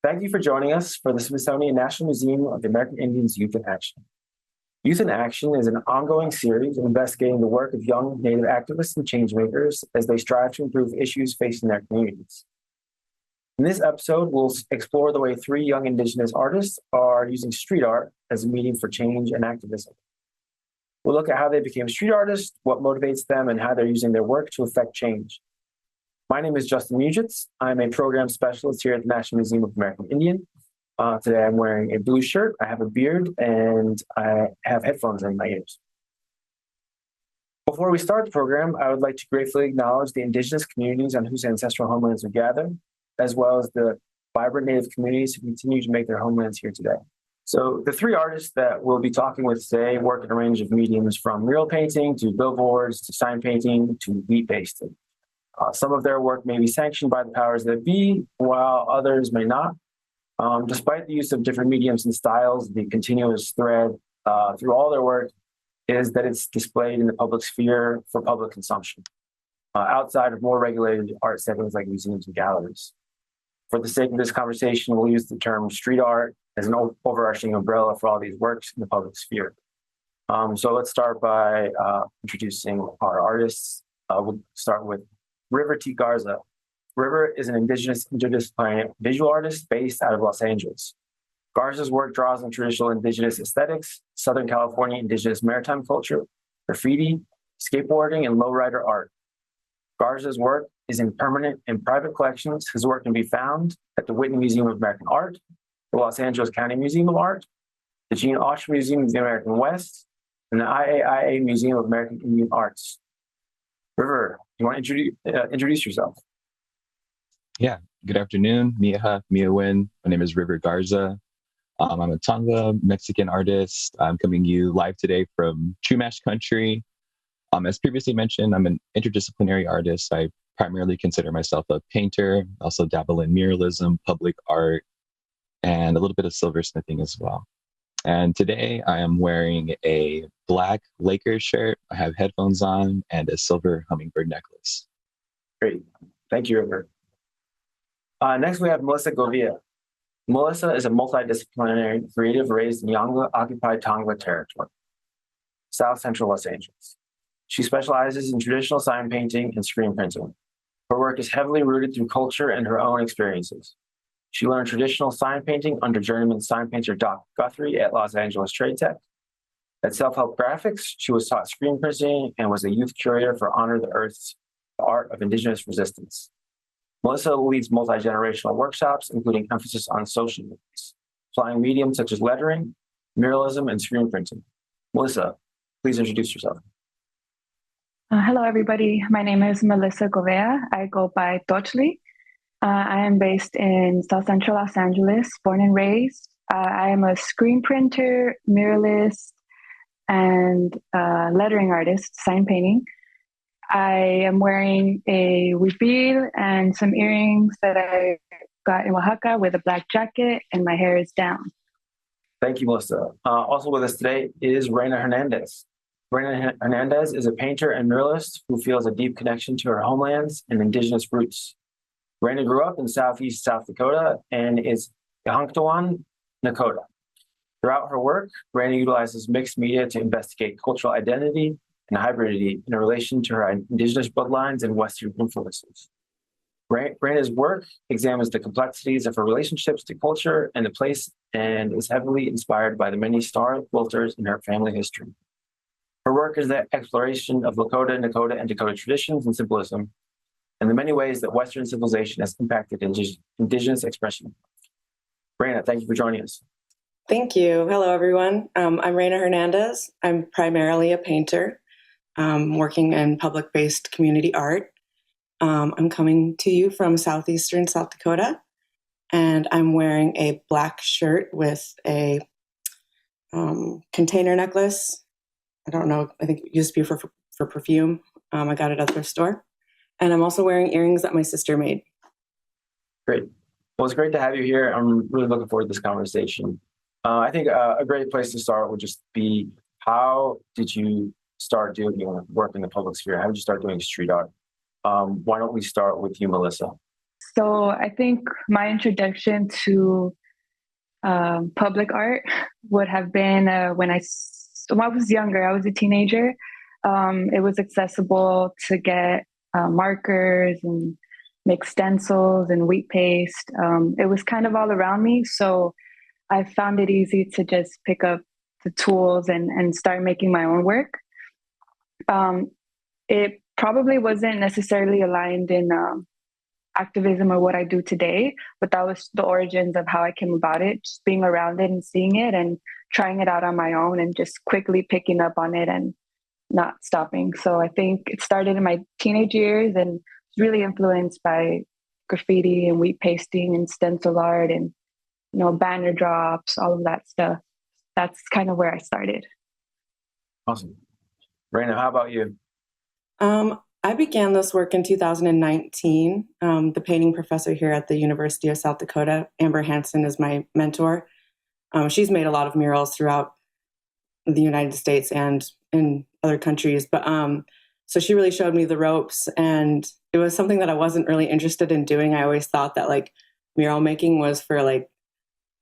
Thank you for joining us for the Smithsonian National Museum of the American Indians Youth in Action. Youth in Action is an ongoing series investigating the work of young Native activists and changemakers as they strive to improve issues facing their communities. In this episode, we'll explore the way three young Indigenous artists are using street art as a medium for change and activism. We'll look at how they became street artists, what motivates them, and how they're using their work to affect change. My name is Justin Mujitz. I'm a program specialist here at the National Museum of the American Indian. Today I'm wearing a blue shirt, I have a beard, and I have headphones in my ears. Before we start the program, I would like to gratefully acknowledge the Indigenous communities on whose ancestral homelands we gather, as well as the vibrant Native communities who continue to make their homelands here today. So the three artists that we'll be talking with today work in a range of mediums from mural painting to billboards to sign painting to wheat basting. Some of their work may be sanctioned by the powers that be, while others may not. Despite the use of different mediums and styles, the continuous thread through all their work is that it's displayed in the public sphere for public consumption, outside of more regulated art settings like museums and galleries. For the sake of this conversation, we'll use the term street art as an overarching umbrella for all these works in the public sphere. So let's start by introducing our artists. We'll start with River T. Garza. River is an Indigenous interdisciplinary visual artist based out of Los Angeles. Garza's work draws on traditional Indigenous aesthetics, Southern California Indigenous maritime culture, graffiti, skateboarding, and lowrider art. Garza's work is in permanent and private collections. His work can be found at the Whitney Museum of American Art, the Los Angeles County Museum of Art, the Gene Autry Museum of the American West, and the IAIA Museum of American Indian Arts. River, you want to introduce yourself? Yeah, good afternoon, Miaha, Miawin. My name is River Garza. I'm a Tonga Mexican artist. I'm coming to you live today from Chumash country. As previously mentioned, I'm an interdisciplinary artist. I primarily consider myself a painter, also dabble in muralism, public art, and a little bit of silversmithing as well. And today I am wearing a black Lakers shirt. I have headphones on and a silver hummingbird necklace. Great. Thank you, River. Next, we have Melissa Govia. Melissa is a multidisciplinary creative raised in Yanga-occupied Tongva territory, South Central Los Angeles. She specializes in traditional sign painting and screen printing. Her work is heavily rooted through culture and her own experiences. She learned traditional sign painting under journeyman sign painter Doc Guthrie at Los Angeles Trade Tech. At Self-Help Graphics, she was taught screen printing and was a youth curator for Honor the Earth's Art of Indigenous Resistance. Melissa leads multi-generational workshops, including emphasis on social movements, applying mediums such as lettering, muralism, and screen printing. Melissa, please introduce yourself. Hello, everybody. My name is Melissa Govea. I go by Tochli. I am based in South Central Los Angeles, born and raised. I am a screen printer, muralist, and lettering artist, sign painting. I am wearing a huipil and some earrings that I got in Oaxaca with a black jacket, and my hair is down. Thank you, Melissa. Also with us today is Reina Hernandez. Reina Hernandez is a painter and muralist who feels a deep connection to her homelands and Indigenous roots. Reina grew up in Southeast South Dakota and is Yahunktawan Nakota. Throughout her work, Reina utilizes mixed media to investigate cultural identity and hybridity in relation to her Indigenous bloodlines and Western influences. Reina's work examines the complexities of her relationships to culture and the place and is heavily inspired by the many star quilters in her family history. Her work is the exploration of Lakota, Nakota, and Dakota traditions and symbolism, and the many ways that Western civilization has impacted Indigenous expression. Reina, thank you for joining us. Thank you. Hello, everyone. I'm Reina Hernandez. I'm primarily a painter, working in public-based community art. I'm coming to you from southeastern South Dakota, and I'm wearing a black shirt with a container necklace. I don't know, I think it used to be for perfume. I got it at the thrift store. And I'm also wearing earrings that my sister made. Great. Well, it's great to have you here. I'm really looking forward to this conversation. I think a great place to start would just be, how did you start doing work in the public sphere? How did you start doing street art? Why don't we start with you, Melissa? So I think my introduction to public art would have been when I was younger. I was a teenager. It was accessible to get markers and make stencils and wheat paste. It was kind of all around me, so I found it easy to just pick up the tools and start making my own work. It probably wasn't necessarily aligned in activism or what I do today, but that was the origins of how I came about it, just being around it and seeing it and trying it out on my own and just quickly picking up on it and not stopping. So I think it started in my teenage years and was really influenced by graffiti and wheat pasting and stencil art and banner drops, all of that stuff. That's kind of where I started. Awesome. Raina, how about you? I began this work in 2019. The painting professor here at the University of South Dakota, Amber Hansen, is my mentor. She's made a lot of murals throughout the United States and in other countries. But so she really showed me the ropes, and it was something that I wasn't really interested in doing. I always thought that like mural making was for like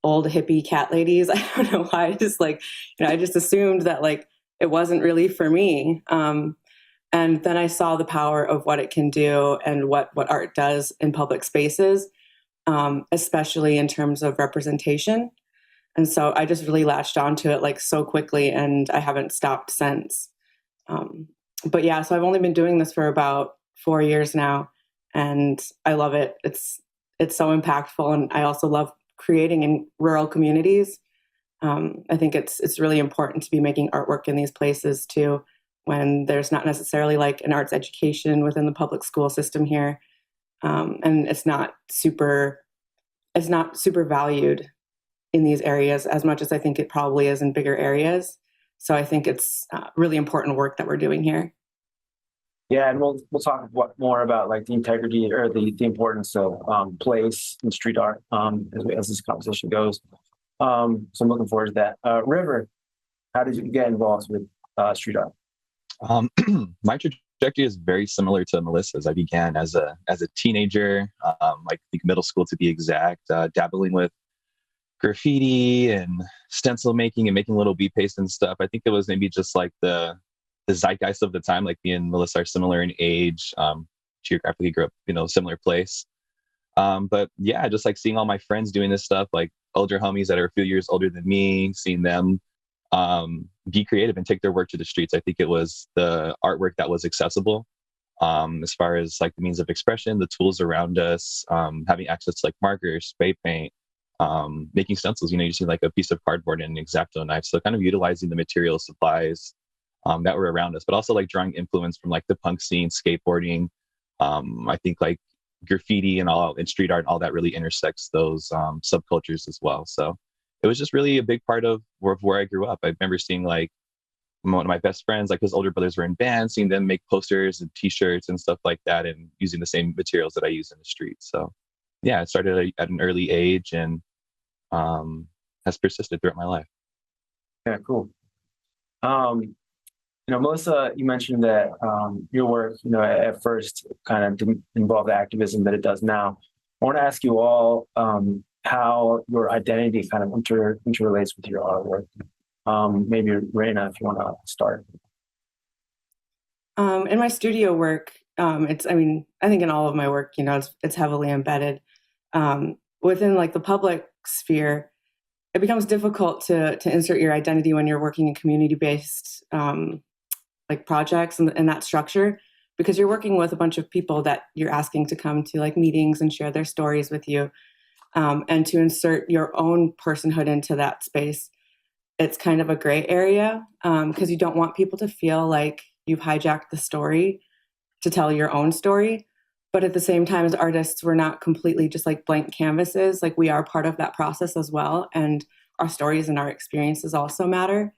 old hippie cat ladies. I don't know why. I just I just assumed that like it wasn't really for me. And then I saw the power of what it can do and what art does in public spaces, especially in terms of representation. And so I just really latched onto it like so quickly, and I haven't stopped since. But yeah, so I've only been doing this for about 4 years now, and I love it. It's so impactful, and I also love creating in rural communities. I think it's really important to be making artwork in these places too, when there's not necessarily like an arts education within the public school system here, and it's not super valued in these areas as much as I think it probably is in bigger areas. So I think it's really important work that we're doing here. Yeah, and we'll talk more about like the integrity or the importance of place and street art as this conversation goes. So I'm looking forward to that. River, how did you get involved with street art? My trajectory is very similar to Melissa's. I began as a teenager, I think middle school to be exact, dabbling with graffiti and stencil making and making little bead paste and stuff. I think it was maybe just like the zeitgeist of the time. Like me and Melissa are similar in age, geographically grew up, similar place. But yeah, just like seeing all my friends doing this stuff, like older homies that are a few years older than me, seeing them be creative and take their work to the streets. I think it was the artwork that was accessible as far as like the means of expression, the tools around us, having access to like markers, spray paint, making stencils. You see like a piece of cardboard and an X-Acto knife. So kind of utilizing the material supplies that were around us, but also like drawing influence from like the punk scene, skateboarding. I think like graffiti and street art and all that really intersects those subcultures as well. So it was just really a big part of where I grew up. I remember seeing like one of my best friends, like his older brothers were in bands, seeing them make posters and t-shirts and stuff like that, and using the same materials that I use in the streets. So yeah, it started at an early age and has persisted throughout my life. Yeah, cool. Melissa, you mentioned that your work, at first kind of didn't involve the activism that it does now. I want to ask you all how your identity kind of interrelates with your artwork. Maybe Raina, if you want to start. In my studio work, I think in all of my work, it's heavily embedded. Within like the public sphere, it becomes difficult to insert your identity when you're working in community-based like projects and that structure, because you're working with a bunch of people that you're asking to come to like meetings and share their stories with you. And to insert your own personhood into that space, it's kind of a gray area because you don't want people to feel like you've hijacked the story to tell your own story. But at the same time, as artists, we're not completely just like blank canvases. Like we are part of that process as well. And our stories and our experiences also matter.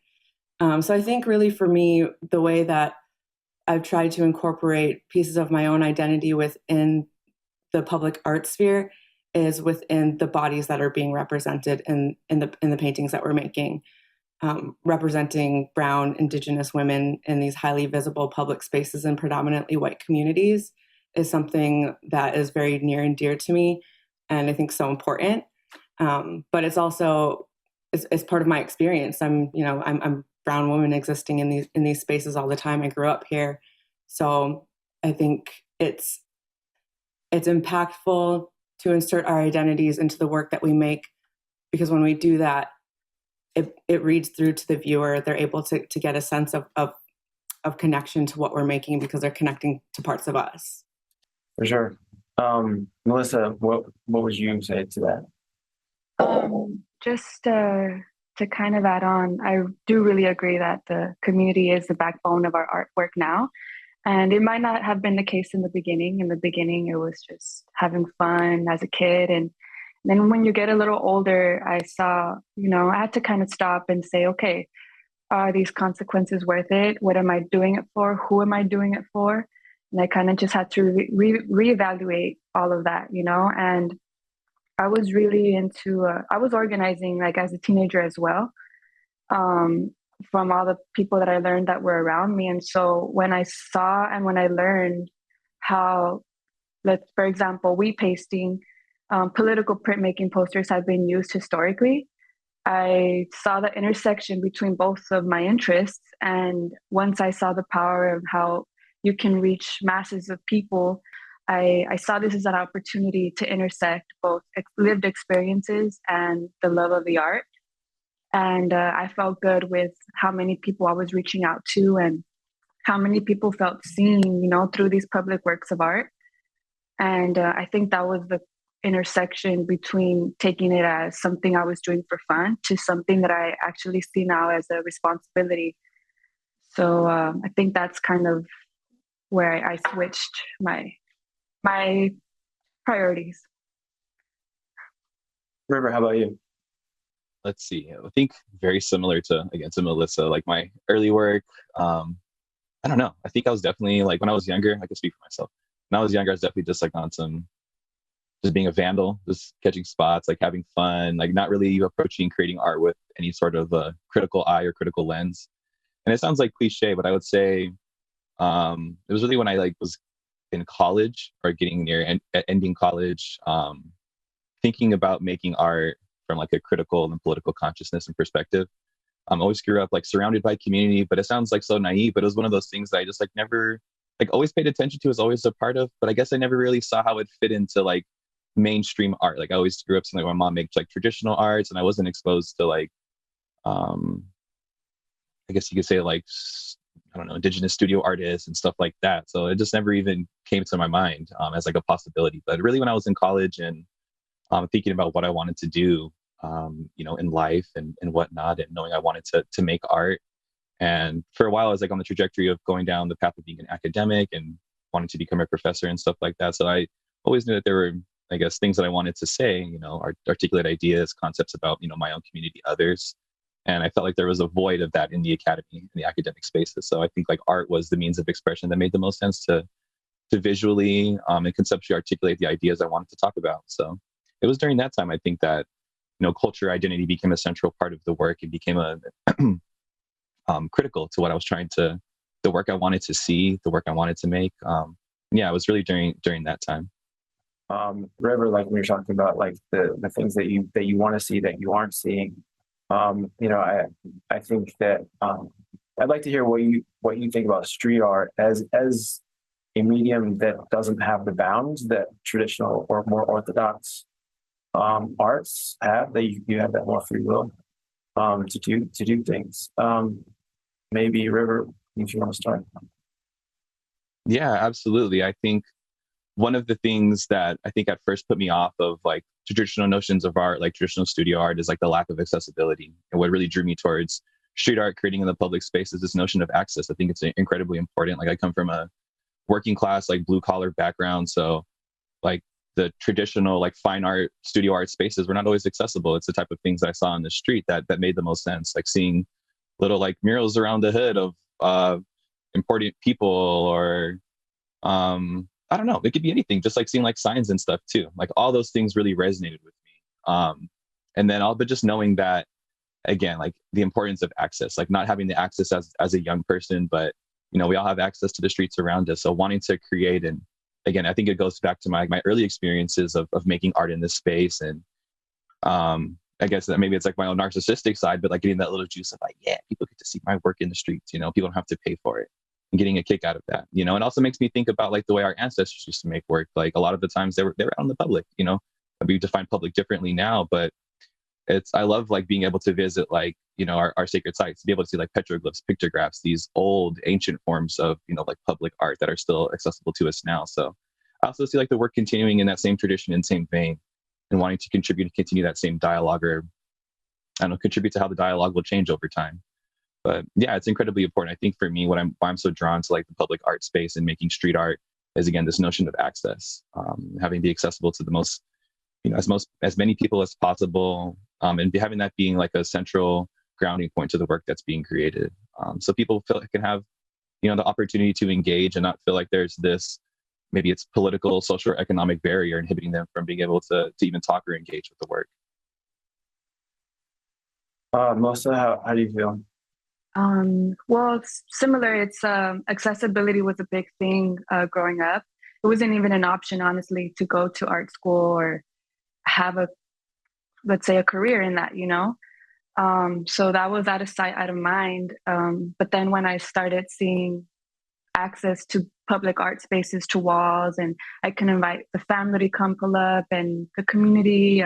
So I think really for me, the way that I've tried to incorporate pieces of my own identity within the public art sphere is within the bodies that are being represented in the paintings that we're making, representing Brown, Indigenous women in these highly visible public spaces in predominantly white communities, is something that is very near and dear to me, and I think so important. But it's also it's part of my experience. I'm a brown woman existing in these spaces all the time. I grew up here, so I think it's impactful to insert our identities into the work that we make, because when we do that, it reads through to the viewer. They're able to get a sense of connection to what we're making because they're connecting to parts of us. For sure. Melissa, what would you say to that? Just to kind of add on, I do really agree that the community is the backbone of our artwork now. And it might not have been the case in the beginning. In the beginning, it was just having fun as a kid. And then when you get a little older, I saw, I had to kind of stop and say, okay, are these consequences worth it? What am I doing it for? Who am I doing it for? And I kind of just had to reevaluate all of that, and I was really into, I was organizing like as a teenager as well, from all the people that I learned that were around me. And so when I saw and when I learned how, for example, wheat pasting, political printmaking posters have been used historically, I saw the intersection between both of my interests. And once I saw the power of how you can reach masses of people, I saw this as an opportunity to intersect both lived experiences and the love of the art. And I felt good with how many people I was reaching out to and how many people felt seen, through these public works of art. And I think that was the intersection between taking it as something I was doing for fun to something that I actually see now as a responsibility. So I think that's kind of where I switched my priorities. River, how about you? Let's see. I think very similar to Melissa, like my early work. I don't know. I think I was definitely like when I was younger, I can speak for myself. When I was younger, I was definitely just like on some, just being a vandal, just catching spots, like having fun, like not really approaching creating art with any sort of critical eye or critical lens. And it sounds like cliche, but I would say it was really when I like was in college or getting near ending college, thinking about making art from like a critical and political consciousness and perspective. I always grew up like surrounded by community, but it sounds like so naive, but it was one of those things that I just like never like always paid attention to, was always a part of, but I guess I never really saw how it fit into like mainstream art. Like I always grew up seeing like my mom makes like traditional arts, and I wasn't exposed to like I guess you could say like I don't know, indigenous studio artists and stuff like that. So it just never even came to my mind as like a possibility. But really when I was in college and thinking about what I wanted to do, in life and whatnot, and knowing I wanted to make art. And for a while, I was like on the trajectory of going down the path of being an academic and wanting to become a professor and stuff like that. So I always knew that there were, I guess, things that I wanted to say, articulate ideas, concepts about, my own community, others. And I felt like there was a void of that in the academy, in the academic spaces. So I think like art was the means of expression that made the most sense to visually and conceptually articulate the ideas I wanted to talk about. So it was during that time, I think that, culture identity became a central part of the work. It became a critical to what I was trying to, the work I wanted to see, the work I wanted to make. It was really during that time. River, like when you're talking about like the things that you want to see that you aren't seeing, I think that I'd like to hear what you think about street art as a medium that doesn't have the bounds that traditional or more orthodox arts have. That you have that more free will to do things. Maybe River, if you want to start. Yeah, absolutely. I think one of the things that I think at first put me off of like traditional notions of art, like traditional studio art, is like the lack of accessibility. And what really drew me towards street art creating in the public space is this notion of access. I think it's incredibly important. Like I come from a working class, like blue collar background. So like the traditional like fine art, studio art spaces were not always accessible. It's the type of things that I saw on the street that made the most sense. Like seeing little like murals around the hood of important people, or I don't know, it could be anything, just like seeing like signs and stuff too. Like all those things really resonated with me. And then but just knowing that, again, like the importance of access, like not having the access as a young person, but we all have access to the streets around us. So wanting to create and again, I think it goes back to my early experiences of making art in this space. And I guess that maybe it's like my own narcissistic side, but like getting that little juice of like, yeah, people get to see my work in the streets, you know, people don't have to pay for it, and getting a kick out of that, you know. It also makes me think about like the way our ancestors used to make work. Like a lot of the times they were out in the public, you know. We define public differently now, but I love like being able to visit like, you know, our sacred sites, to be able to see like petroglyphs, pictographs, these old ancient forms of, you know, like public art that are still accessible to us now. So I also see like the work continuing in that same tradition and same vein, and wanting to contribute and continue that same dialogue, or I don't know, contribute to how the dialogue will change over time. But yeah, it's incredibly important. I think for me, why I'm so drawn to like the public art space and making street art is, again, this notion of access, having be accessible to the most, you know, as many people as possible, and having that being like a central grounding point to the work that's being created. So people can have, you know, the opportunity to engage and not feel like there's this, maybe it's political, social, or economic barrier inhibiting them from being able to even talk or engage with the work. Melissa, how do you feel? Well, it's similar. It's accessibility was a big thing growing up. It wasn't even an option, honestly, to go to art school or have let's say, a career in that, you know? So that was out of sight, out of mind. But then when I started seeing access to public art spaces, to walls, and I can invite the family to come pull up and the community,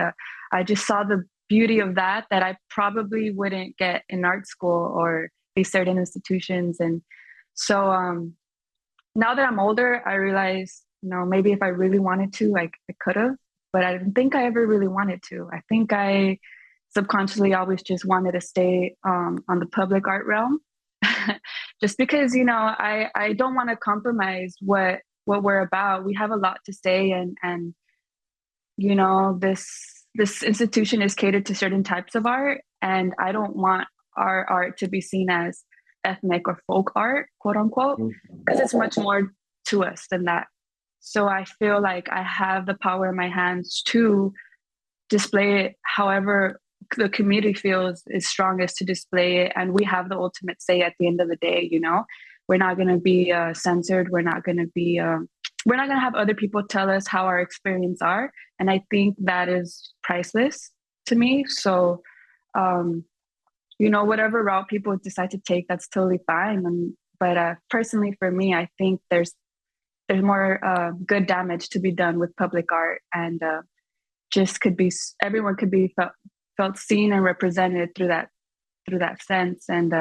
I just saw the beauty of that I probably wouldn't get in art school or these certain institutions. And so now that I'm older, I realize, you know, maybe if I really wanted to, I could have, but I didn't think I ever really wanted to. I think I subconsciously always just wanted to stay on the public art realm, just because, you know, I don't want to compromise what we're about. We have a lot to say, and you know, this institution is catered to certain types of art, and I don't want our art to be seen as ethnic or folk art, quote unquote, because it's much more to us than that. So I feel like I have the power in my hands to display it however the community feels is strongest to display it. And we have the ultimate say at the end of the day, you know. We're not going to be censored. We're not going to have other people tell us how our experience are. And I think that is priceless to me. So, you know, whatever route people decide to take, that's totally fine. But personally, for me, I think there's more good damage to be done with public art, and everyone could be felt seen and represented through that sense. And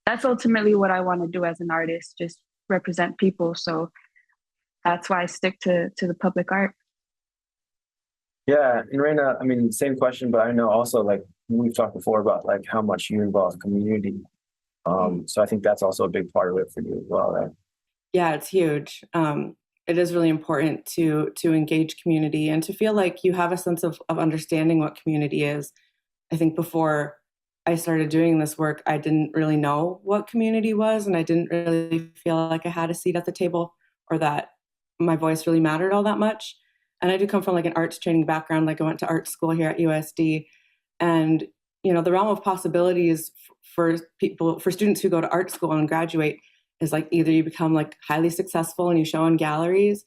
that's ultimately what I want to do as an artist, just represent people. So that's why I stick to the public art. Yeah, and Reina, I mean, same question, but I know also, like, we've talked before about like how much you involve community. So I think that's also a big part of it for you as well, right? Yeah, it's huge. It is really important to engage community and to feel like you have a sense of understanding what community is. I think before I started doing this work, I didn't really know what community was, and I didn't really feel like I had a seat at the table or that my voice really mattered all that much. And I do come from like an arts training background. Like I went to art school here at USD, and you know, the realm of possibilities for students who go to art school and graduate is like either you become like highly successful and you show in galleries,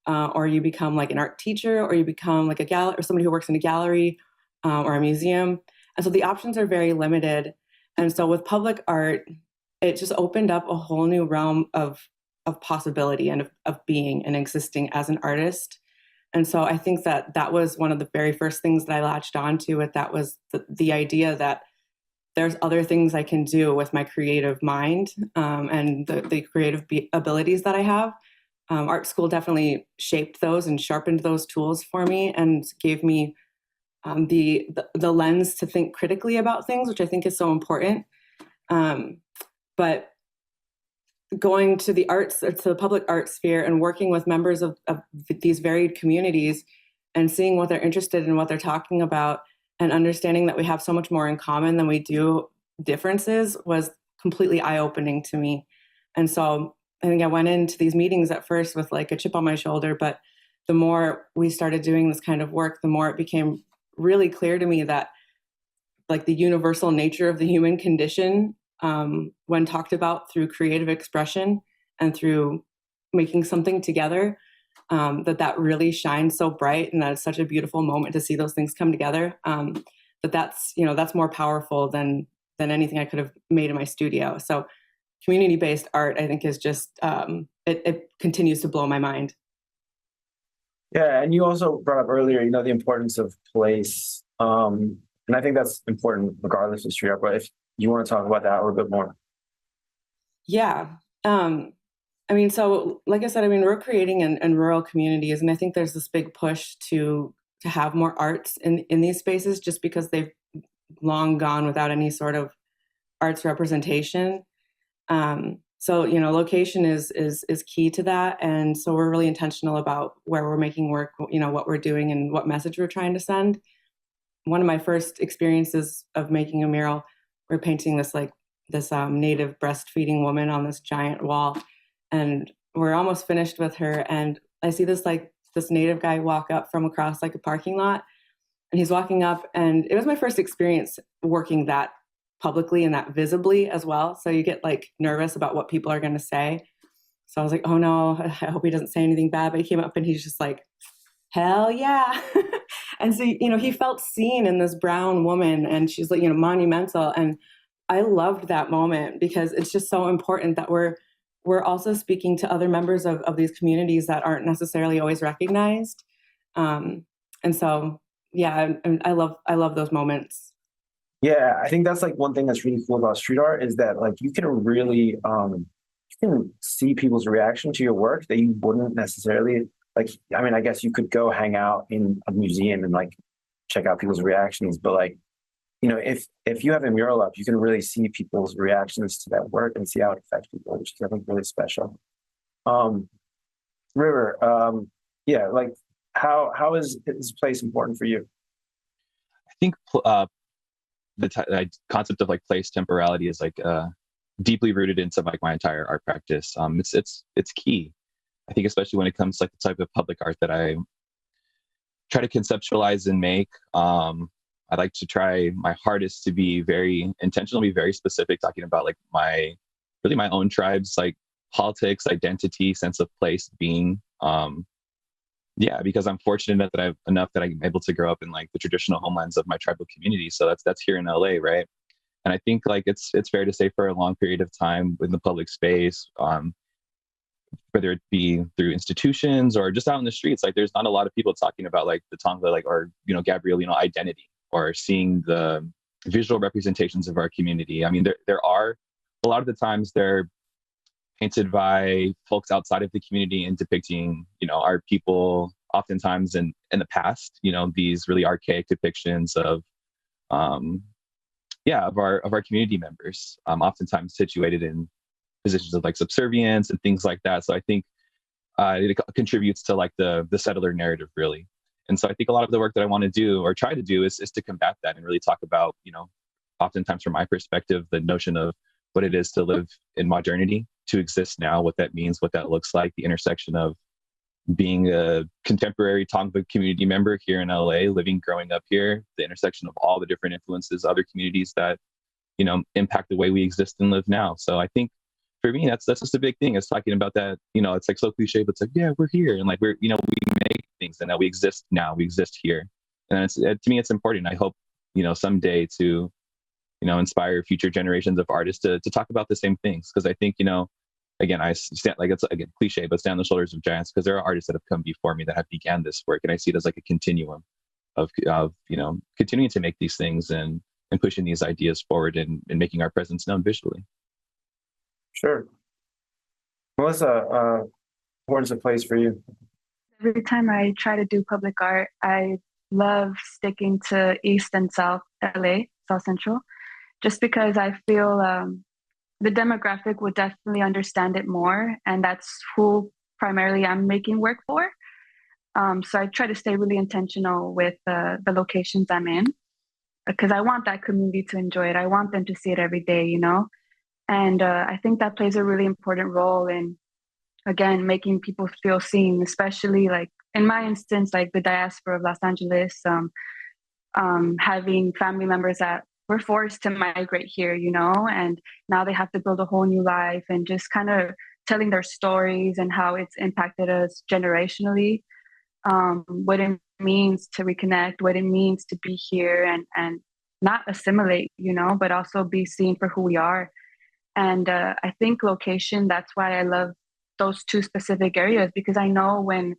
or you become like an art teacher, or you become like a gallery or somebody who works in a gallery or a museum. And so the options are very limited. And so with public art, it just opened up a whole new realm of possibility and of being and existing as an artist. And so I think that was one of the very first things that I latched onto with that was the idea that there's other things I can do with my creative mind and the creative abilities that I have. Art school definitely shaped those and sharpened those tools for me and gave me the lens to think critically about things, which I think is so important. But going to the arts, or to the public art sphere, and working with members of these varied communities and seeing what they're interested in, what they're talking about, and understanding that we have so much more in common than we do differences was completely eye-opening to me. And so I think I went into these meetings at first with like a chip on my shoulder, but the more we started doing this kind of work, the more it became really clear to me that like the universal nature of the human condition, when talked about through creative expression and through making something together, that really shines so bright, and that it's such a beautiful moment to see those things come together. That's more powerful than anything I could have made in my studio. So community-based art, I think, is just it continues to blow my mind. Yeah, and you also brought up earlier, the importance of place, and I think that's important regardless of street art. But if you want to talk about that a little bit more. Yeah. So like I said, we're creating in rural communities, and I think there's this big push to have more arts in these spaces, just because they've long gone without any sort of arts representation. So location is key to that, and so we're really intentional about where we're making work, what we're doing, and what message we're trying to send. One of my first experiences of making a mural, we're painting this native breastfeeding woman on this giant wall, and we're almost finished with her, and I see this native guy walk up from across a parking lot, and he's walking up, and it was my first experience working that publicly and that visibly as well. So you get nervous about what people are going to say. So I was like, oh no, I hope he doesn't say anything bad. But he came up and he's just like, hell yeah. And so, he felt seen in this brown woman, and she's monumental. And I loved that moment, because it's just so important that we're also speaking to other members of these communities that aren't necessarily always recognized. And so, yeah, I love those moments. Yeah, I think that's one thing that's really cool about street art is that you can really you can see people's reaction to your work that you wouldn't necessarily I guess you could go hang out in a museum and check out people's reactions, but if you have a mural up, you can really see people's reactions to that work and see how it affects people, which is I think really special. River, yeah, how is this place important for you? I think the concept of place temporality is deeply rooted into my entire art practice. It's key. I think especially when it comes to the type of public art that I try to conceptualize and make. I like to try my hardest to be very intentional, be very specific, talking about my own tribe's politics, identity, sense of place, being. Because I'm fortunate that I'm able to grow up in the traditional homelands of my tribal community. So that's here in LA, right? And I think it's fair to say for a long period of time in the public space, whether it be through institutions or just out in the streets, there's not a lot of people talking about the Tongva, or Gabriel, identity, or seeing the visual representations of our community. There are a lot of the times they're painted by folks outside of the community and depicting, our people oftentimes in the past, these really archaic depictions of our community members, oftentimes situated in positions of subservience and things like that. So I think it contributes to the settler narrative, really. And so I think a lot of the work that I want to do or try to do is to combat that and really talk about, oftentimes from my perspective, the notion of what it is to live in modernity, to exist now, what that means, what that looks like, the intersection of being a contemporary Tongva community member here in LA, growing up here, the intersection of all the different influences, other communities that, impact the way we exist and live now. So I think for me, that's just a big thing. It's talking about that, it's so cliche, but it's yeah, we're here. And we're, we make things and that we exist now, we exist here. And to me, it's important. I hope, someday to, inspire future generations of artists to talk about the same things. Because I think, again, I stand it's again cliche, but stand on the shoulders of giants, because there are artists that have come before me that have began this work. And I see it as a continuum of continuing to make these things and pushing these ideas forward and making our presence known visually. Sure. Melissa, where's the place for you? Every time I try to do public art, I love sticking to East and South LA, South Central, just because I feel the demographic would definitely understand it more. And that's who primarily I'm making work for. So I try to stay really intentional with the locations I'm in, because I want that community to enjoy it. I want them to see it every day, And I think that plays a really important role in, again, making people feel seen, especially in my instance, the diaspora of Los Angeles, having family members that were forced to migrate here, and now they have to build a whole new life and just kind of telling their stories and how it's impacted us generationally, what it means to reconnect, what it means to be here and not assimilate, but also be seen for who we are. And I think location, that's why I love those two specific areas, because I know when,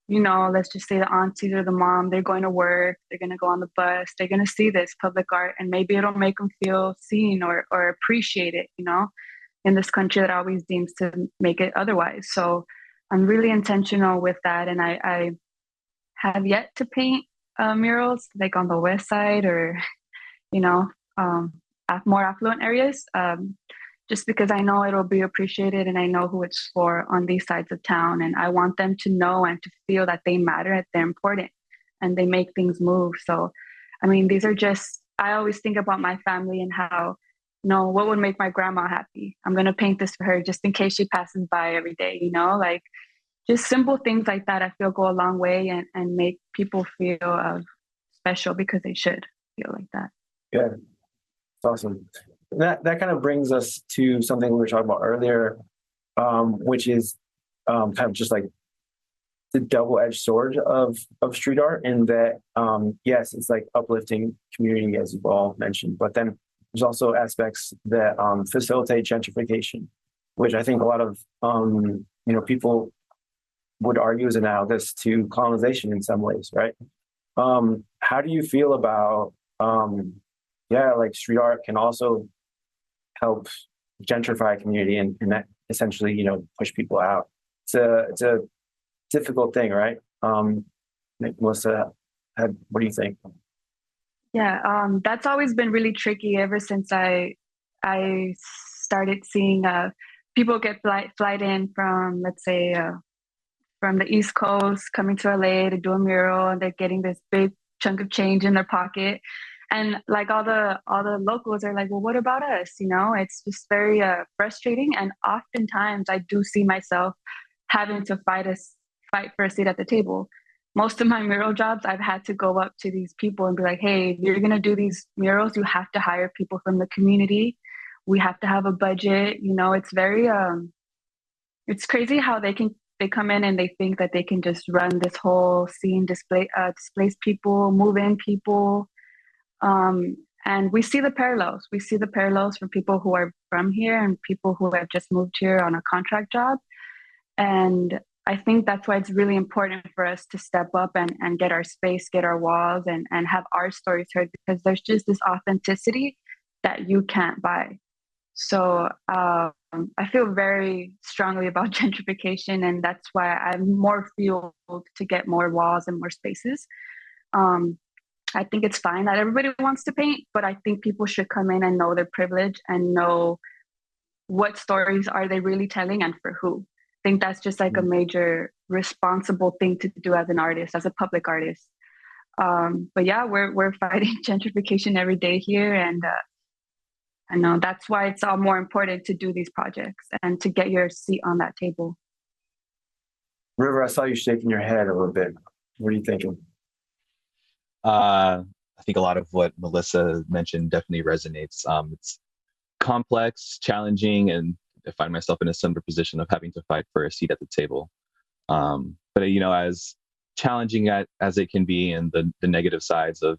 let's just say the aunties or the mom, they're going to work, they're going to go on the bus, they're going to see this public art, and maybe it'll make them feel seen or appreciate it, in this country that always seems to make it otherwise. So I'm really intentional with that. And I have yet to paint murals like on the west side or, you know, um, more affluent areas, just because I know it'll be appreciated and I know who it's for on these sides of town. And I want them to know and to feel that they matter, that they're important and they make things move. So, I mean, these are just, I always think about my family and how, what would make my grandma happy? I'm going to paint this for her just in case she passes by every day, like just simple things like that, I feel go a long way and make people feel special because they should feel like that. Yeah, it's awesome. That kind of brings us to something we were talking about earlier, which is kind of just like the double-edged sword of street art, in that yes, it's like uplifting community, as you've all mentioned, but then there's also aspects that facilitate gentrification, which I think a lot of people would argue is analogous to colonization in some ways, right? How do you feel about like street art can also help gentrify a community and that essentially push people out? It's a difficult thing, right? Melissa, what do you think? Yeah, that's always been really tricky ever since I started seeing people get flight in from, let's say, from the East Coast coming to LA to do a mural, and they're getting this big chunk of change in their pocket. And like all the locals are like, well, what about us? It's just very frustrating. And oftentimes I do see myself having to fight for a seat at the table. Most of my mural jobs, I've had to go up to these people and be like, hey, if you're going to do these murals, you have to hire people from the community. We have to have a budget. It's very, it's crazy how they come in and they think that they can just run this whole scene, displace people, move in people. And we see the parallels. We see the parallels for people who are from here and people who have just moved here on a contract job. And I think that's why it's really important for us to step up and get our space, get our walls, and have our stories heard, because there's just this authenticity that you can't buy. So I feel very strongly about gentrification, and that's why I'm more fueled to get more walls and more spaces. I think it's fine that everybody wants to paint, but I think people should come in and know their privilege and know what stories are they really telling and for who. I think that's just like a major responsible thing to do as an artist, as a public artist. But yeah, we're fighting gentrification every day here, and I know that's why it's all more important to do these projects and to get your seat on that table. River, I saw you shaking your head a little bit. What are you thinking? I think a lot of what Melissa mentioned definitely resonates. It's complex, challenging, and I find myself in a similar position of having to fight for a seat at the table. But as challenging as it can be, and the negative sides of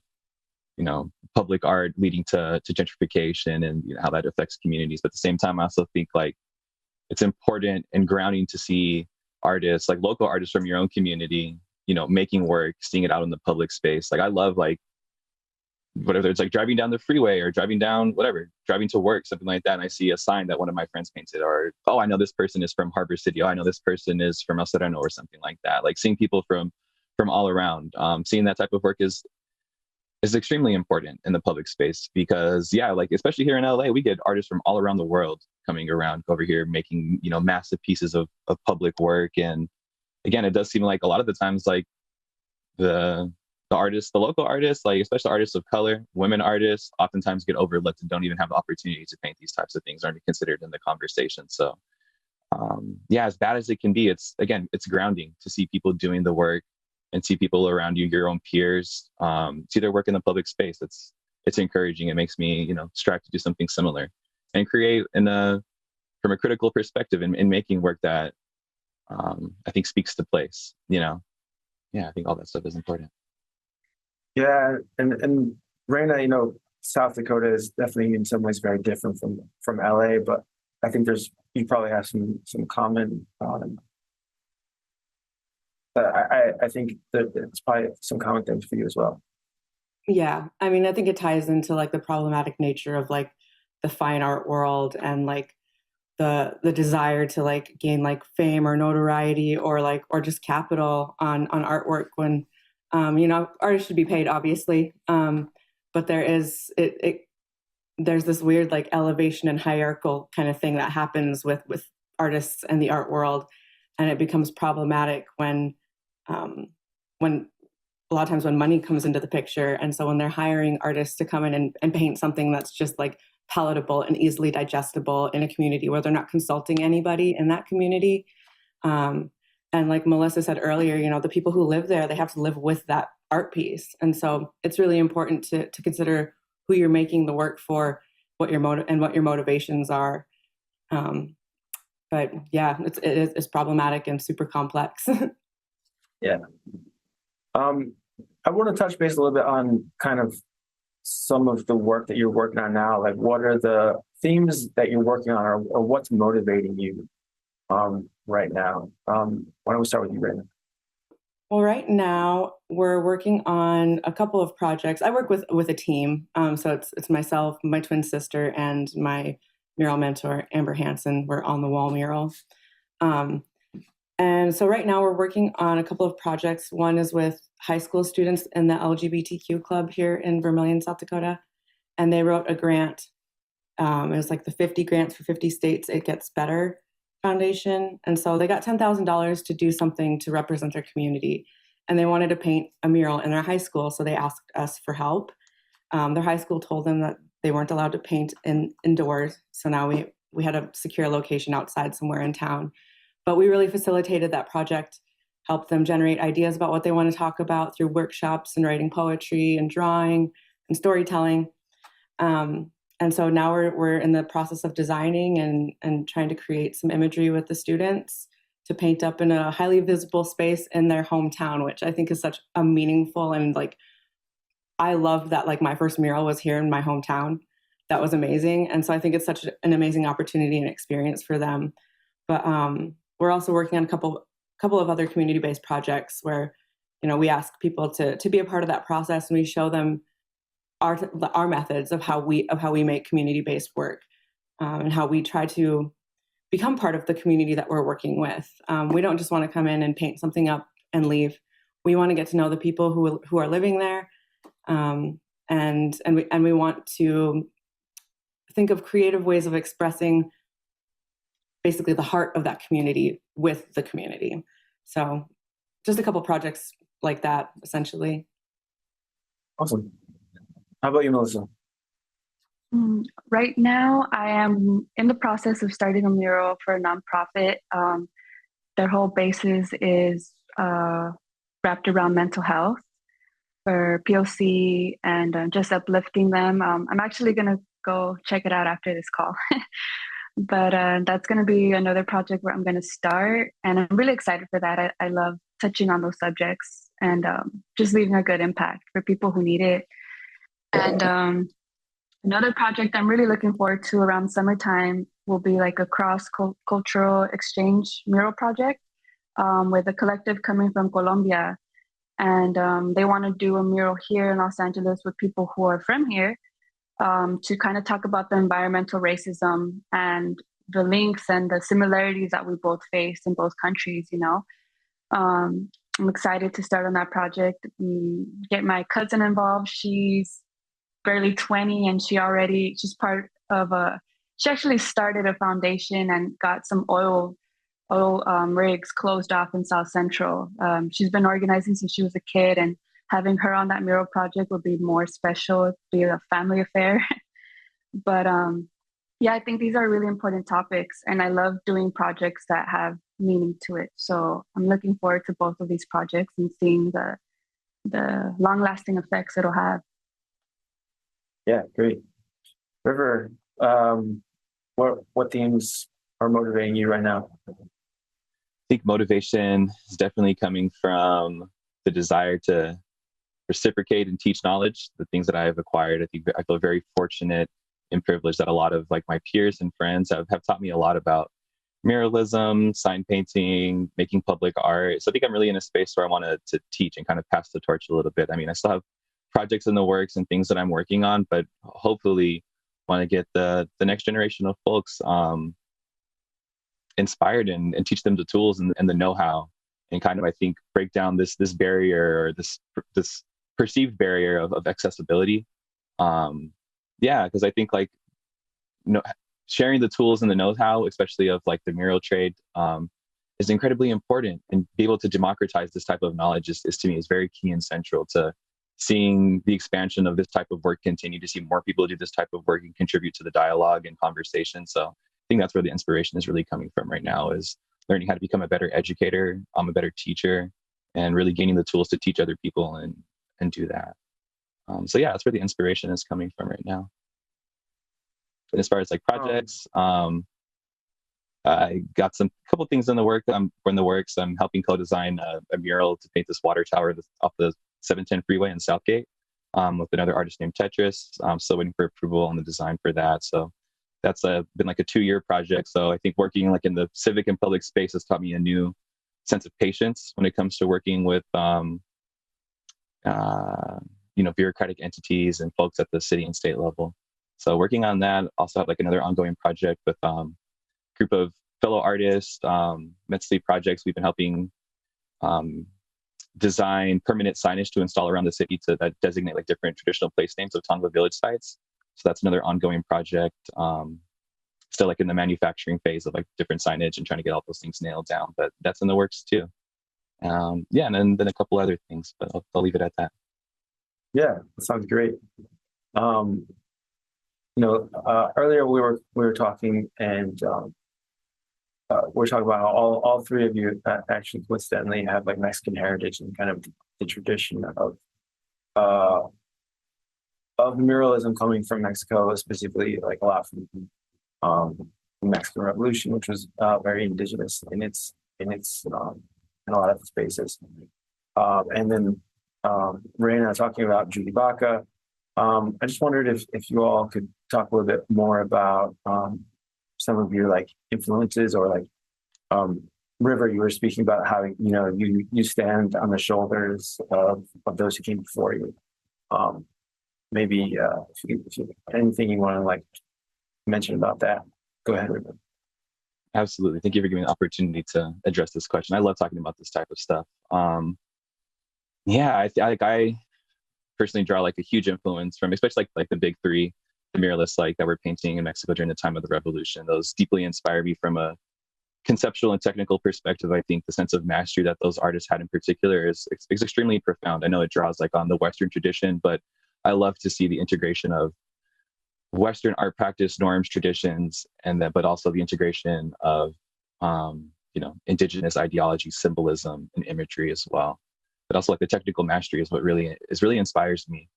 public art leading to gentrification and how that affects communities. But at the same time, I also think like it's important and grounding to see artists, like local artists from your own community, making work, seeing it out in the public space. Like I love whatever, it's like driving down the freeway or driving to work, something like that. And I see a sign that one of my friends painted, or, oh, I know this person is from Harbor City. Oh, I know this person is from El Sereno or something like that. Like seeing people from all around, seeing that type of work is extremely important in the public space, because especially here in LA, we get artists from all around the world coming around over here, making, massive pieces of public work. And again, it does seem like a lot of the times, like the local artists, like especially artists of color, women artists, oftentimes get overlooked and don't even have the opportunity to paint these types of things, aren't considered in the conversation. So as bad as it can be, it's grounding to see people doing the work and see people around you, your own peers, see their work in the public space. It's encouraging. It makes me, strive to do something similar and create in a from a critical perspective in making work that I think speaks to place. Yeah, I think all that stuff is important. Yeah, and Reina, South Dakota is definitely in some ways very different from LA, but I think you probably have some common. I think that it's probably some common things for you as well. Yeah, I mean, I think it ties into like the problematic nature of like the fine art world and like the desire to like gain like fame or notoriety or just capital on artwork when artists should be paid obviously, but there's this weird like elevation and hierarchical kind of thing that happens with artists and the art world, and it becomes problematic when a lot of times when money comes into the picture. And so when they're hiring artists to come in and paint something that's just like palatable and easily digestible in a community where they're not consulting anybody in that community. And like Melissa said earlier, the people who live there, they have to live with that art piece. And so it's really important to consider who you're making the work for, what your motivations are. But yeah, it's problematic and super complex. Yeah. I want to touch base a little bit on kind of some of the work that you're working on now. Like, what are the themes that you're working on, or what's motivating you right now? Why don't we start with you, Raina? Well, right now we're working on a couple of projects. I work with a team, so it's myself, my twin sister, and my mural mentor, Amber Hansen. We're on the wall mural. And so right now we're working on a couple of projects. One is with high school students in the LGBTQ club here in Vermilion, South Dakota. And they wrote a grant. It was like the 50 grants for 50 states. It Gets Better Foundation. And so they got $10,000 to do something to represent their community. And they wanted to paint a mural in their high school. So they asked us for help. Their high school told them that they weren't allowed to paint indoors. So now we had to secure a location outside somewhere in town. But we really facilitated that project, helped them generate ideas about what they want to talk about through workshops and writing poetry and drawing and storytelling. And so now we're in the process of designing and trying to create some imagery with the students to paint up in a highly visible space in their hometown, which I think is such a meaningful and like, I love that like my first mural was here in my hometown. That was amazing. And so I think it's such an amazing opportunity and experience for them. But we're also working on a couple of other community-based projects where, we ask people to be a part of that process, and we show them our methods of how we make community-based work, and how we try to become part of the community that we're working with. We don't just want to come in and paint something up and leave. We want to get to know the people who are living there, and we want to think of creative ways of expressing basically the heart of that community with the community. So just a couple projects like that, essentially. Awesome. How about you, Melissa? Right now, I am in the process of starting a mural for a nonprofit. Their whole basis is wrapped around mental health for POC and just uplifting them. I'm actually going to go check it out after this call. But that's going to be another project where I'm going to start. And I'm really excited for that. I love touching on those subjects and just leaving a good impact for people who need it. And another project I'm really looking forward to around summertime will be like a cross-cultural exchange mural project with a collective coming from Colombia. And they want to do a mural here in Los Angeles with people who are from here. To kind of talk about the environmental racism and the links and the similarities that we both face in both countries, I'm excited to start on that project, get my cousin involved. She's barely 20 and she's actually started a foundation and got some oil rigs closed off in South Central. She's been organizing since she was a kid, and having her on that mural project would be more special. It'd be a family affair. But I think these are really important topics, and I love doing projects that have meaning to it. So I'm looking forward to both of these projects and seeing the long-lasting effects it'll have. Yeah, great. River, what themes are motivating you right now? I think motivation is definitely coming from the desire to reciprocate and teach knowledge, the things that I have acquired. I think I feel very fortunate and privileged that a lot of like my peers and friends have taught me a lot about muralism, sign painting, making public art. So I think I'm really in a space where I want to teach and kind of pass the torch a little bit. I mean, I still have projects in the works and things that I'm working on, but hopefully want to get the next generation of folks inspired and teach them the tools and the know-how, and kind of, I think, break down this barrier, or this perceived barrier of accessibility. Yeah, because I think like, sharing the tools and the know-how, especially of like the mural trade, is incredibly important, and be able to democratize this type of knowledge is to me is very key and central to seeing the expansion of this type of work continue, to see more people do this type of work and contribute to the dialogue and conversation. So I think that's where the inspiration is really coming from right now, is learning how to become a better educator, a better teacher, and really gaining the tools to teach other people and do that. So yeah, that's where the inspiration is coming from right now. And as far as like projects, I got a couple things in the works. I'm helping co-design a mural to paint this water tower off the 710 freeway in Southgate, with another artist named Tetris. I'm still waiting for approval on the design for that. So that's been like a 2-year project. So I think working like in the civic and public space has taught me a new sense of patience when it comes to working with bureaucratic entities and folks at the city and state level. So working on that. Also have like another ongoing project with group of fellow artists, Metzley projects. We've been helping design permanent signage to install around the city that designate like different traditional place names of Tongva village sites. So that's another ongoing project. Still like in the manufacturing phase of like different signage and trying to get all those things nailed down, but that's in the works too. Yeah, and then a couple other things, but I'll leave it at that. Yeah, that sounds great. Earlier we were talking, and we're talking about how all three of you actually coincidentally have like Mexican heritage and kind of the tradition of muralism coming from Mexico, specifically like a lot from the Mexican Revolution, which was very indigenous in a lot of the spaces. And then Reina talking about Julie Baca. I just wondered if you all could talk a little bit more about some of your like influences, or like River, you were speaking about having, you stand on the shoulders of those who came before you. Maybe if you anything you want to like mention about that, go ahead, River. Absolutely. Thank you for giving me the opportunity to address this question. I love talking about this type of stuff. Yeah, I personally draw like a huge influence from, especially like the big three, the muralists like that were painting in Mexico during the time of the revolution. Those deeply inspire me from a conceptual and technical perspective. I think the sense of mastery that those artists had in particular is extremely profound. I know it draws like on the Western tradition, but I love to see the integration of Western art practice, norms, traditions, but also the integration of indigenous ideology, symbolism, and imagery as well. But also like the technical mastery is what really inspires me.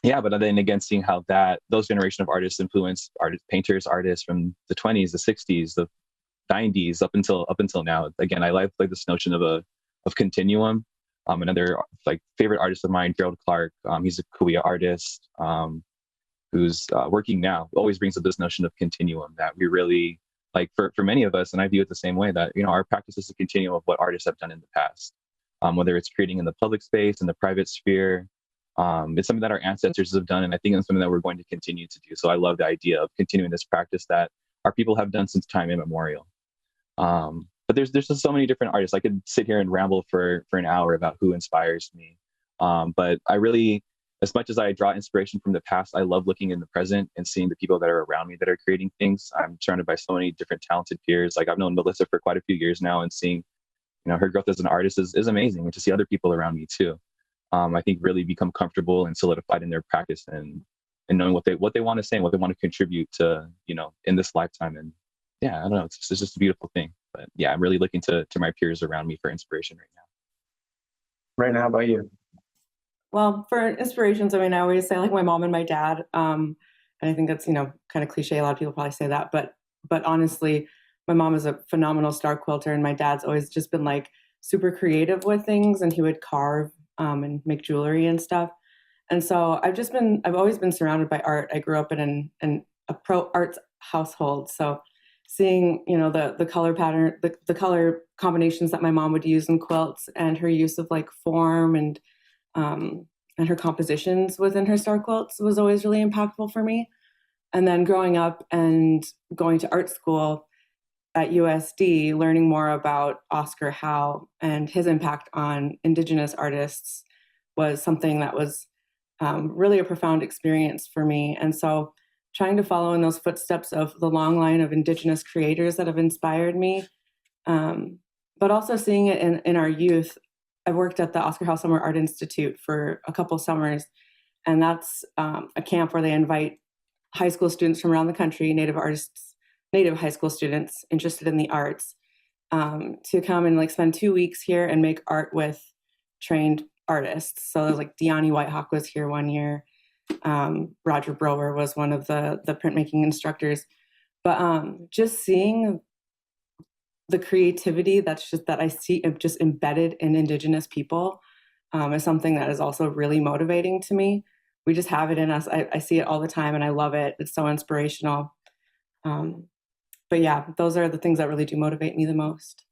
Yeah, but then again, seeing how those generation of artists influenced painters, artists from the 20s, the 60s, the 90s, up until now. Again, I like this notion of continuum. Another like favorite artist of mine, Gerald Clark. He's a Kuya artist who's working now. Always brings up this notion of continuum, that we really like for many of us, and I view it the same way, that our practice is a continuum of what artists have done in the past, whether it's creating in the public space, in the private sphere. It's something that our ancestors have done, and I think it's something that we're going to continue to do. So I love the idea of continuing this practice that our people have done since time immemorial. But there's just so many different artists. I could sit here and ramble for an hour about who inspires me. But I really, as much as I draw inspiration from the past, I love looking in the present and seeing the people that are around me that are creating things. I'm surrounded by so many different talented peers. Like I've known Melissa for quite a few years now, and seeing, her growth as an artist is amazing. And to see other people around me too. I think really become comfortable and solidified in their practice and knowing what they want to say and what they want to contribute to, in this lifetime. And yeah, I don't know, it's just a beautiful thing. But yeah, I'm really looking to my peers around me for inspiration right now. Right now, how about you? Well, for inspirations, I always say like my mom and my dad. And I think that's, kind of cliche. A lot of people probably say that, but But honestly, my mom is a phenomenal star quilter, and my dad's always just been like super creative with things, and he would carve and make jewelry and stuff. And so I've always been surrounded by art. I grew up in a pro arts household. So seeing, the color pattern, the color combinations that my mom would use in quilts, and her use of like form and her compositions within her star quilts was always really impactful for me. And then growing up and going to art school at USD, learning more about Oscar Howe and his impact on Indigenous artists was something that was really a profound experience for me. And so trying to follow in those footsteps of the long line of Indigenous creators that have inspired me, but also seeing it in our youth. I've worked at the Oscar Howe Summer Art Institute for a couple summers, and that's a camp where they invite high school students from around the country, Native high school students interested in the arts, to come and like spend 2 weeks here and make art with trained artists. So like Deani Whitehawk was here one year. Roger Brower was one of the printmaking instructors. But just seeing the creativity that I see just embedded in Indigenous people is something that is also really motivating to me. We just have it in us. I see it all the time, and I love it. It's so inspirational. But yeah, those are the things that really do motivate me the most.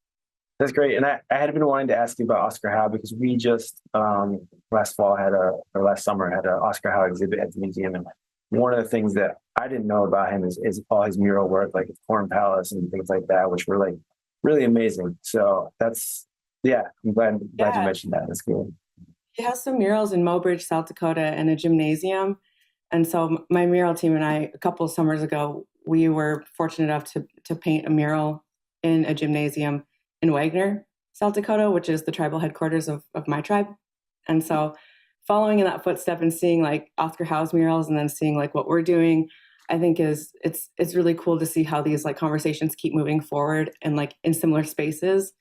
That's great. And I had been wanting to ask you about Oscar Howe because we just last summer had an Oscar Howe exhibit at the museum. And one of the things that I didn't know about him is all his mural work, like Corn Palace and things like that, which were like really amazing. So I'm glad you mentioned that. That's cool. He has some murals in Mobridge, South Dakota, in a gymnasium. And so my mural team and I, a couple of summers ago, we were fortunate enough to paint a mural in a gymnasium in Wagner, South Dakota, which is the tribal headquarters of my tribe. And so following in that footstep and seeing like Oscar Howe's murals and then seeing like what we're doing, I think it's really cool to see how these like conversations keep moving forward and like in similar spaces.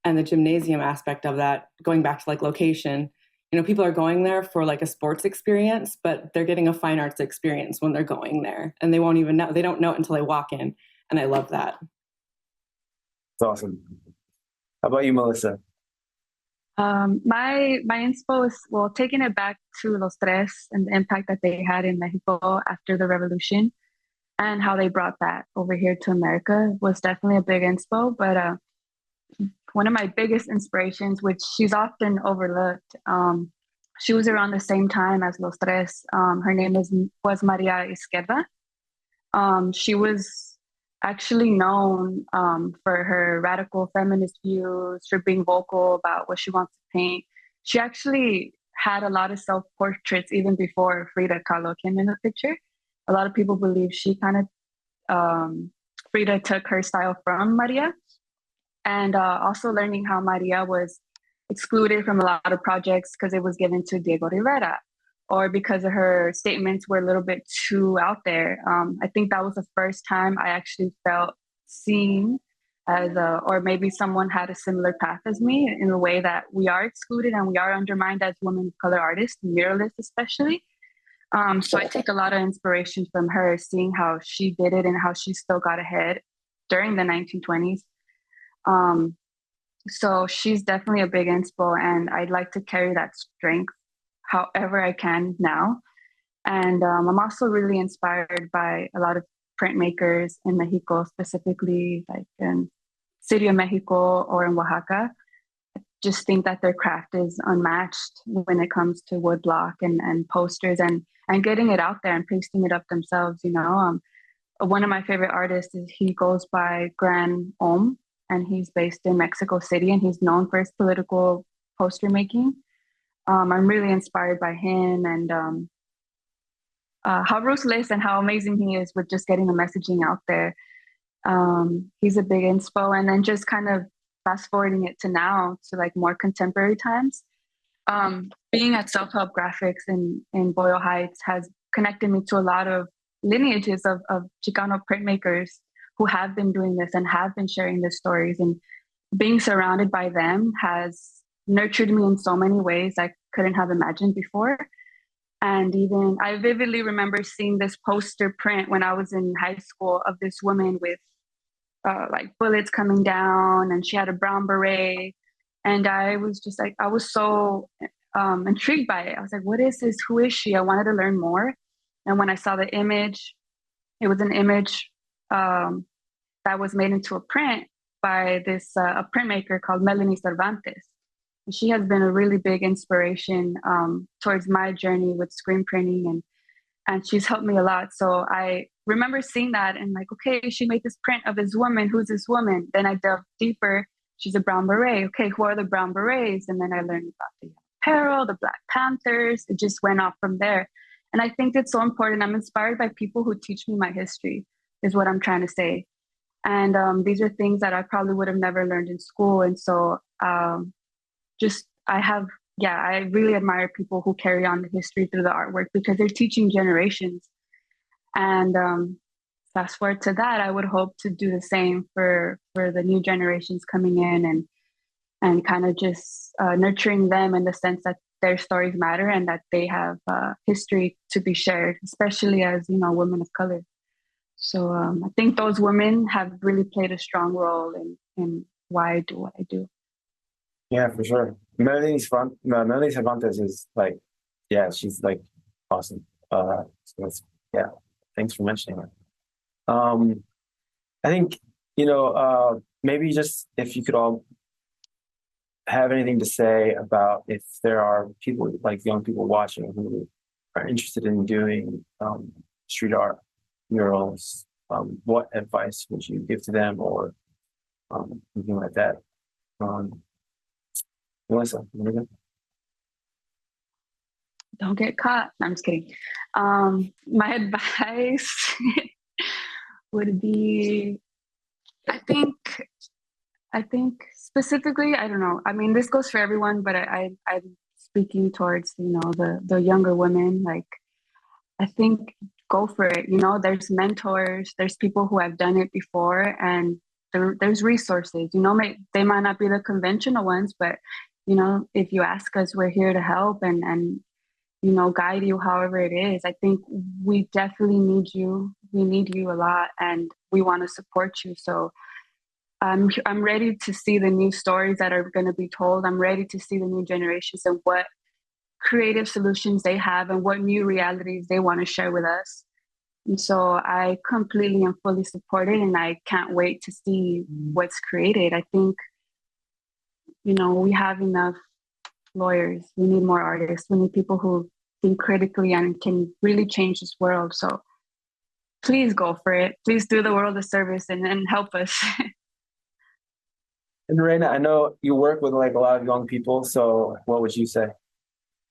And the gymnasium aspect of that, going back to like location, people are going there for like a sports experience, but they're getting a fine arts experience when they're going there, and they won't even know. They don't know it until they walk in, and I love that. It's awesome. How about you, Melissa? My inspo is, well, taking it back to Los Tres and the impact that they had in Mexico after the revolution and how they brought that over here to America was definitely a big inspo. But one of my biggest inspirations, which she's often overlooked, she was around the same time as Los Tres. Her name was Maria Izquierda. She was actually known for her radical feminist views, for being vocal about what she wants to paint. She actually had a lot of self-portraits even before Frida Kahlo came in the picture. A lot of people believe she Frida took her style from Maria. And also learning how Maria was excluded from a lot of projects because it was given to Diego Rivera, or because of her statements were a little bit too out there. I think that was the first time I actually felt seen or maybe someone had a similar path as me, in a way that we are excluded and we are undermined as women of color artists, muralists especially. So I take a lot of inspiration from her, seeing how she did it and how she still got ahead during the 1920s. So she's definitely a big inspo, and I'd like to carry that strength however I can now. And I'm also really inspired by a lot of printmakers in Mexico, specifically like in City of Mexico or in Oaxaca. I just think that their craft is unmatched when it comes to woodblock and posters and getting it out there and pasting it up themselves. One of my favorite artists he goes by Gran Om, and he's based in Mexico City, and he's known for his political poster making. I'm really inspired by him and how ruthless and how amazing he is with just getting the messaging out there. He's a big inspo. And then just kind of fast forwarding it to now, to like more contemporary times. Being at Self-Help Graphics in Boyle Heights has connected me to a lot of lineages of Chicano printmakers who have been doing this and have been sharing their stories, and being surrounded by them has nurtured me in so many ways I couldn't have imagined before. And even I vividly remember seeing this poster print when I was in high school of this woman with like bullets coming down, and she had a brown beret. And I was just like, I was so intrigued by it. I was like, what is this? Who is she? I wanted to learn more. And when I saw the image, it was an image that was made into a print by this a printmaker called Melanie Cervantes. And she has been a really big inspiration towards my journey with screen printing, and she's helped me a lot. So I remember seeing that and like, okay, she made this print of this woman. Who's this woman? Then I delved deeper. She's a brown beret. Okay, who are the brown berets? And then I learned about the Peril, the Black Panthers. It just went off from there. And I think it's so important. I'm inspired by people who teach me my history, is what I'm trying to say. And these are things that I probably would have never learned in school. And so I really admire people who carry on the history through the artwork because they're teaching generations. And fast forward to that, I would hope to do the same for the new generations coming in and kind of just nurturing them in the sense that their stories matter and that they have history to be shared, especially as, you know, women of color. So I think those women have really played a strong role in why I do what I do. Yeah, for sure. Melanie Cervantes is like, yeah, she's like awesome. So it's, yeah, thanks for mentioning her. I think, maybe just if you could all have anything to say about if there are people like young people watching who are interested in doing street art murals, what advice would you give to them or anything like that? Melissa, you wanna go? Don't get caught. No, I'm just kidding. My advice would be, I think specifically, I don't know. I mean, this goes for everyone, but I'm speaking towards, the younger women. Like, I think go for it. There's mentors, there's people who have done it before, and there's resources. They might not be the conventional ones, but if you ask us, we're here to help and guide you however it is. I think we definitely need you. We need you a lot, and we want to support you. So I'm ready to see the new stories that are going to be told. I'm ready to see the new generations and what creative solutions they have and what new realities they want to share with us. And so I completely and fully support it, and I can't wait to see what's created. I think, we have enough lawyers. We need more artists. We need people who think critically and can really change this world. So please go for it. Please do the world a service and help us. And Reina, I know you work with like a lot of young people. So what would you say?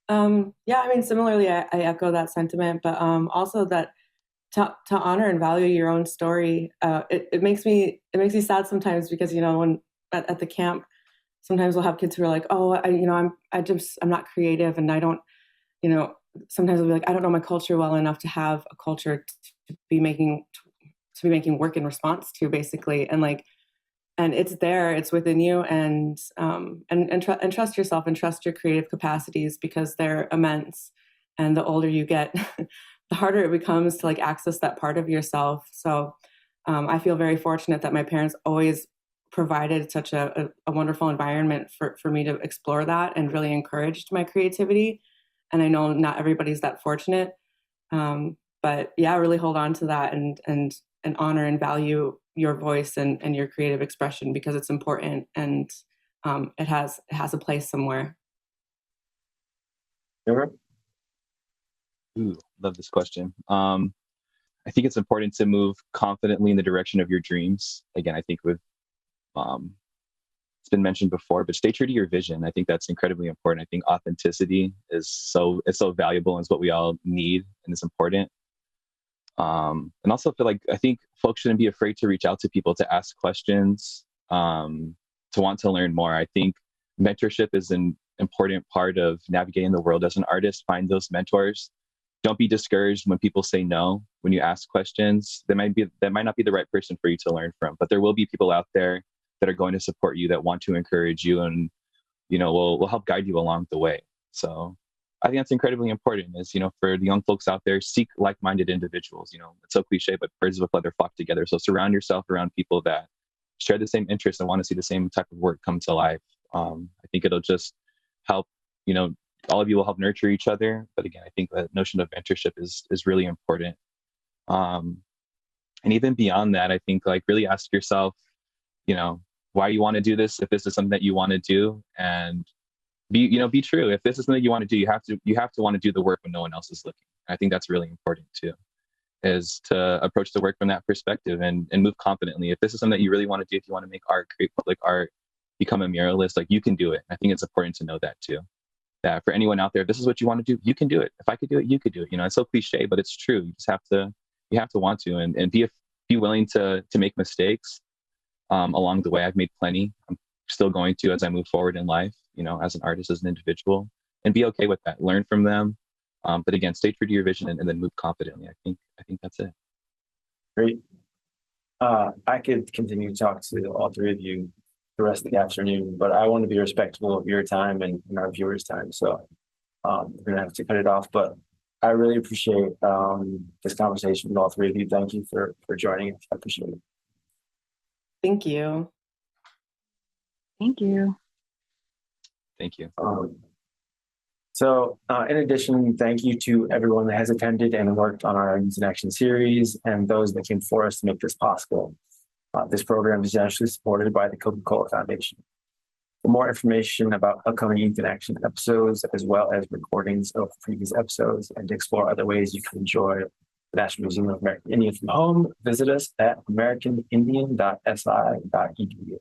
Yeah, I mean, similarly, I echo that sentiment, but also that to honor and value your own story. It makes me sad sometimes because when at the camp, sometimes we'll have kids who are like, oh, I'm not creative, and I don't, sometimes I'll be like, I don't know my culture well enough to have a culture to be making work in response to, basically, and it's there, it's within you, and trust yourself and trust your creative capacities because they're immense. And the older you get, the harder it becomes to access that part of yourself. So I feel very fortunate that my parents always provided such a wonderful environment for me to explore that and really encouraged my creativity. And I know not everybody's that fortunate, but yeah, really hold on to that and honor and value your voice and your creative expression because it's important and it has a place somewhere. Ooh, love this question. I think it's important to move confidently in the direction of your dreams. Again, I think it's been mentioned before, but stay true to your vision. I think that's incredibly important. I think authenticity is so valuable and it's what we all need, and it's important. And also I think folks shouldn't be afraid to reach out to people, to ask questions, to want to learn more. I think mentorship is an important part of navigating the world as an artist. Find those mentors. Don't be discouraged when people say no. When you ask questions, that might not be the right person for you to learn from, but there will be people out there that are going to support you, that want to encourage you, and will help guide you along the way. So I think that's incredibly important. Is for the young folks out there, seek like-minded individuals. It's so cliche, but birds of a feather flock together. So surround yourself around people that share the same interests and want to see the same type of work come to life. I think it'll just help, all of you will help nurture each other. But again, I think the notion of mentorship is really important. And even beyond that, I think like really ask yourself, why you want to do this, if this is something that you want to do, and be true. If this is something you want to do, you have to want to do the work when no one else is looking. I think that's really important too, is to approach the work from that perspective and move confidently. If this is something that you really want to do, if you want to make art, create public art, become a muralist, like you can do it. I think it's important to know that too. That for anyone out there, if this is what you want to do, you can do it. If I could do it, you could do it. It's so cliche, but it's true. You just have to want to, and be willing to make mistakes along the way. I've made plenty. I'm still going to as I move forward in life, as an artist, as an individual, and be okay with that. Learn from them. But again, stay true to your vision and then move confidently. I think that's it. Great. I could continue to talk to all three of you the rest of the afternoon, but I want to be respectful of your time and our viewers' time. So we're going to have to cut it off, but I really appreciate this conversation with all three of you. Thank you for joining us. I appreciate it. Thank you. Thank you. Thank you. So in addition, thank you to everyone that has attended and worked on our Youth in Action series and those that came for us to make this possible. This program is generously supported by the Coca-Cola Foundation. For more information about upcoming Youth in Action episodes, as well as recordings of previous episodes, and to explore other ways you can enjoy the National Museum of American Indian from home, visit us at americanindian.si.edu.